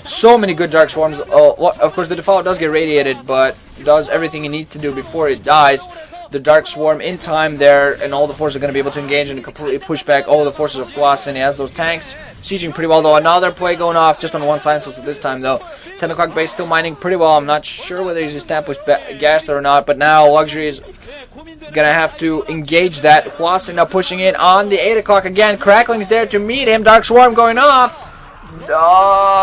So many good Dark Swarms. Of course, the Defiler does get radiated, but does everything he needs to do before it dies. The Dark Swarm in time there, and all the forces are going to be able to engage and completely push back all the forces of Hwasin. He has those tanks sieging pretty well, though. Another play going off just on one side, so this time, though. 10 o'clock base still mining pretty well. I'm not sure whether he's established gas there or not, but now Luxury is going to have to engage that. Hwasin now pushing in on the 8 o'clock again. Crackling's there to meet him. Dark Swarm going off.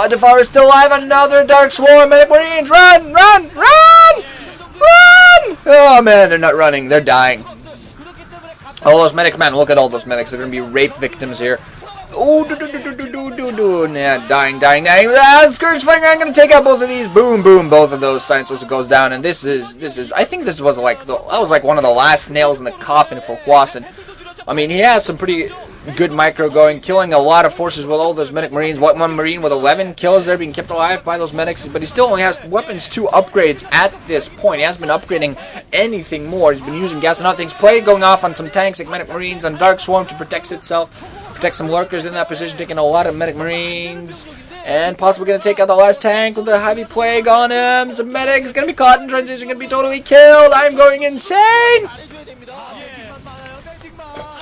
Defourer is still alive. Another Dark Swarm. Medic Marines, run, run, run! Run! Oh man, they're not running. They're dying. All those medics, man, look at all those medics. They're going to be rape victims here. Oh, yeah, dying. Scourge Fire, I'm going to take out both of these. Boom, boom, both of those science whistles goes down. And this is, I think this was like, that was like one of the last nails in the coffin for Hwasin. I mean, he has some pretty good micro going, killing a lot of forces with all those medic marines. One marine with 11 kills there, being kept alive by those medics, but he still only has weapons 2 upgrades at this point. He hasn't been upgrading anything more. He's been using gas and other things. Play going off on some tanks like medic marines on Dark Swarm to protect itself, protect some lurkers in that position, taking a lot of medic marines, and possibly going to take out the last tank with the heavy plague on him. Some medics going to be caught in transition, going to be totally killed. I'm going insane.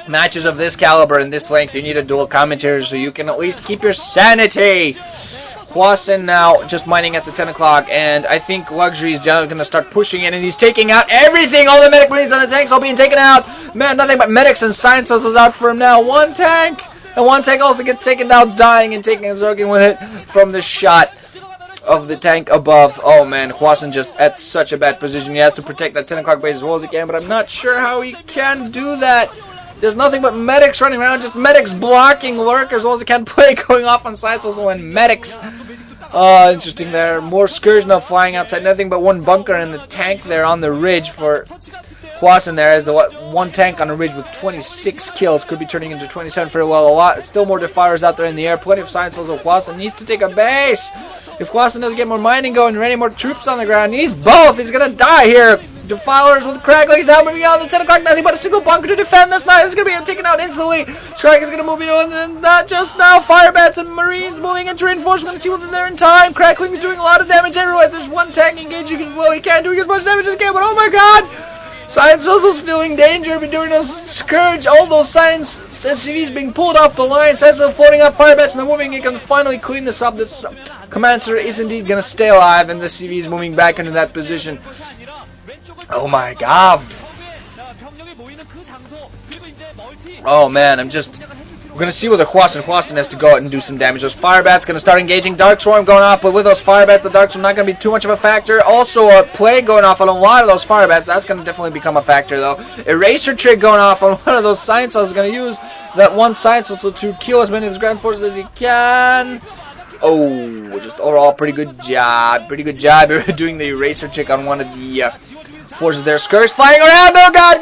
Matches of this caliber and this length, you need a dual commentator so you can at least keep your sanity. Hwasin now just mining at the 10 o'clock, and I think Luxury is going to start pushing in, and he's taking out everything. All the medic marines on the tanks all being taken out. Man, nothing but medics and science vessels out for him now. One tank, and one tank also gets taken out, dying and taking a soaking with it from the shot of the tank above. Oh man, Hwasin just at such a bad position. He has to protect that 10 o'clock base as well as he can, but I'm not sure how he can do that. There's nothing but medics running around, just medics blocking lurkers as well as they can. Play going off on side whistle and medics. Interesting there. More Scourge now flying outside. Nothing but one bunker and a tank there on the ridge for Hwasin there. As one tank on the ridge with 26 kills. Could be turning into 27 for a while. A lot. Still more Defilers out there in the air. Plenty of science whistles. Hwasin needs to take a base. If Hwasin doesn't get more mining going and any more troops on the ground, he needs both. He's going to die here. Defilers with Cracklings now moving out. The 10 o'clock, nothing but a single bunker to defend this night. It's going to be taken out instantly. Strike is going to move in, and then not just now. Fire bats and Marines moving into reinforcement to see whether they're in time. Crackling's doing a lot of damage everywhere. There's one tank engaging as well. He can't do as much damage as he can, but oh my god! Science Vessel's feeling danger, been doing a Scourge. All those Science SCVs being pulled off the line. Science Vessel floating out. Fire bats and they're moving. He can finally clean this up. This Commander is indeed going to stay alive, and the CV is moving back into that position. Oh my god. Oh man, we're gonna see whether Hwasin has to go out and do some damage. Those fire bats gonna start engaging. Dark Swarm going off, but with those fire bats, the Dark Swarm not gonna be too much of a factor. Also, a plague going off on a lot of those fire bats. That's gonna definitely become a factor though. Eraser trick going off on one of those science vessels. Gonna use that one science vessel to kill as many of his ground forces as he can. Oh, just overall pretty good job. Pretty good job doing the eraser trick on one of the forces there. Scourge flying around. Oh god,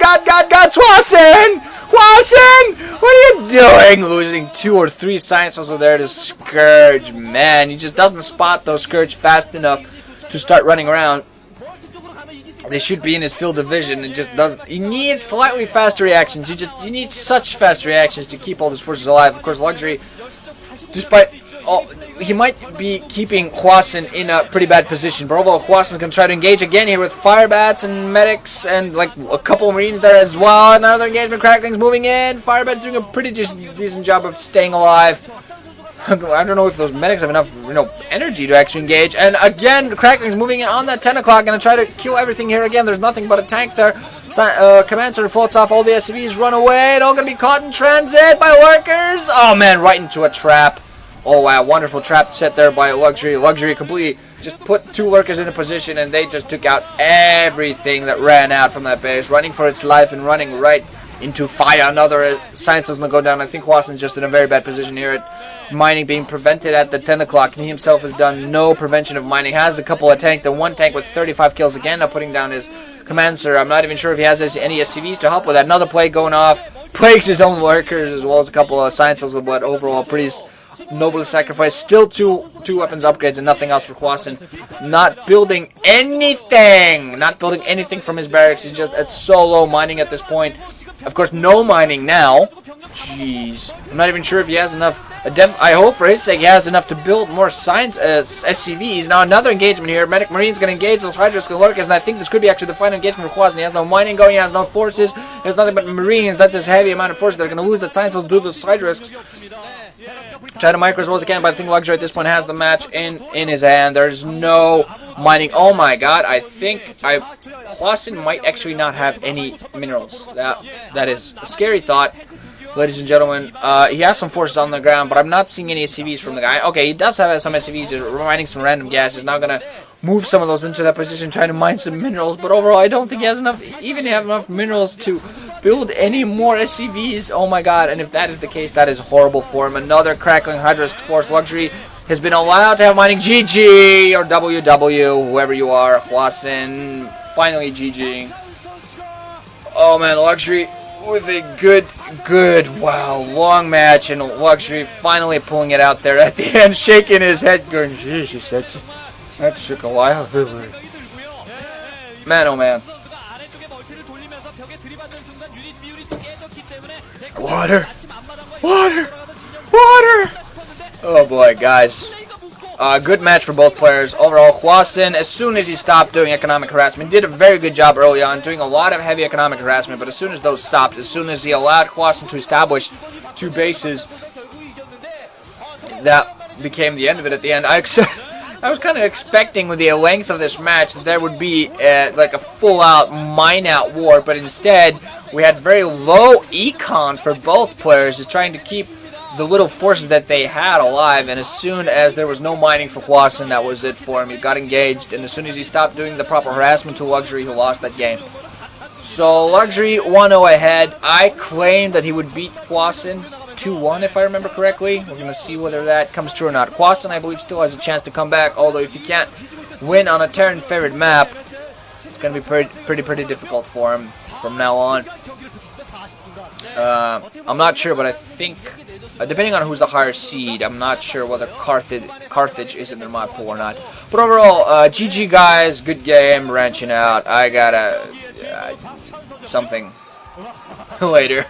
Hwasin! Hwasin! What are you doing? Losing 2 or 3 science vessels there to Scourge. Man, he just doesn't spot those Scourge fast enough to start running around. They should be in his field of vision and just doesn't. He needs slightly faster reactions. You need such fast reactions to keep all his forces alive. Of course, Luxury, despite he might be keeping Hwasin in a pretty bad position, but overall Hwasin's going to try to engage again here with fire bats and medics and like a couple of marines there as well. Another engagement. Crackling's moving in. Fire bats doing a pretty decent job of staying alive. I don't know if those medics have enough energy to actually engage. And again, Crackling's moving in on that 10 o'clock. Going to try to kill everything here again. There's nothing but a tank there. Command Center floats off. All the SCVs run away. They're all going to be caught in transit by lurkers. Oh man, right into a trap. Oh wow, wonderful trap set there by Luxury. Luxury completely just put 2 lurkers in a position and they just took out everything that ran out from that base, running for its life and running right into fire. Another science doesn't go down. I think Hwasin's just in a very bad position here. At mining being prevented at the 10 o'clock. He himself has done no prevention of mining. Has a couple of tanks. The one tank with 35 kills again, now putting down his command center. I'm not even sure if he has any SCVs to help with that. Another plague going off. Plagues his own lurkers as well as a couple of science vessels, but overall pretty noble sacrifice. Still two weapons upgrades and nothing else for Hwasin. Not building anything. Not building anything from his barracks. He's just at solo mining at this point. Of course, no mining now. Jeez. I'm not even sure if he has enough. I hope for his sake he has enough to build more science SCVs. Now another engagement here. Medic Marine's going to engage those Hydras Galorcas, and I think this could be actually the final engagement for Hwasin. He has no mining going, he has no forces, he has nothing but Marines. That's his heavy amount of forces. They're going to lose that science due to those Hydras. Try to micro as well as he can, but I think Luxury at this point has the match in his hand. There's no mining. Oh my god, I think Hwasin might actually not have any minerals. That is a scary thought. Ladies and gentlemen, he has some forces on the ground, but I'm not seeing any SCVs from the guy. Okay, he does have some SCVs, just mining some random gas. He's now going to move some of those into that position, trying to mine some minerals. But overall, I don't think he has enough, even have enough minerals to build any more SCVs. Oh my god, and if that is the case, that is horrible for him. Another crackling Hydra Force. Luxury has been allowed to have mining. GG, or WW, whoever you are. Hwasin, finally GG. Oh man, Luxury with a good, wow, long match, and Luxury finally pulling it out there at the end, shaking his head, going, Jesus, that took a while. Man, oh man. Water! Oh boy, guys. Good match for both players. Overall, Hwasin, as soon as he stopped doing economic harassment, did a very good job early on, doing a lot of heavy economic harassment, but as soon as those stopped, as soon as he allowed Hwasin to establish 2 bases, that became the end of it at the end. I was kind of expecting with the length of this match that there would be like a full-out mine-out war, but instead we had very low econ for both players, just trying to keep the little forces that they had alive, and as soon as there was no mining for Hwasin, that was it for him. He got engaged, and as soon as he stopped doing the proper harassment to Luxury, he lost that game. So Luxury 1-0 ahead. I claimed that he would beat Hwasin 2-1 if I remember correctly. We're going to see whether that comes true or not. Hwasin, I believe, still has a chance to come back, although if he can't win on a Terran favored map, it's going to be pretty difficult for him from now on. I'm not sure, but I think depending on who's the higher seed, I'm not sure whether Carthage is in their mod pool or not. But overall, GG guys, good game, wrenching out. I got something later.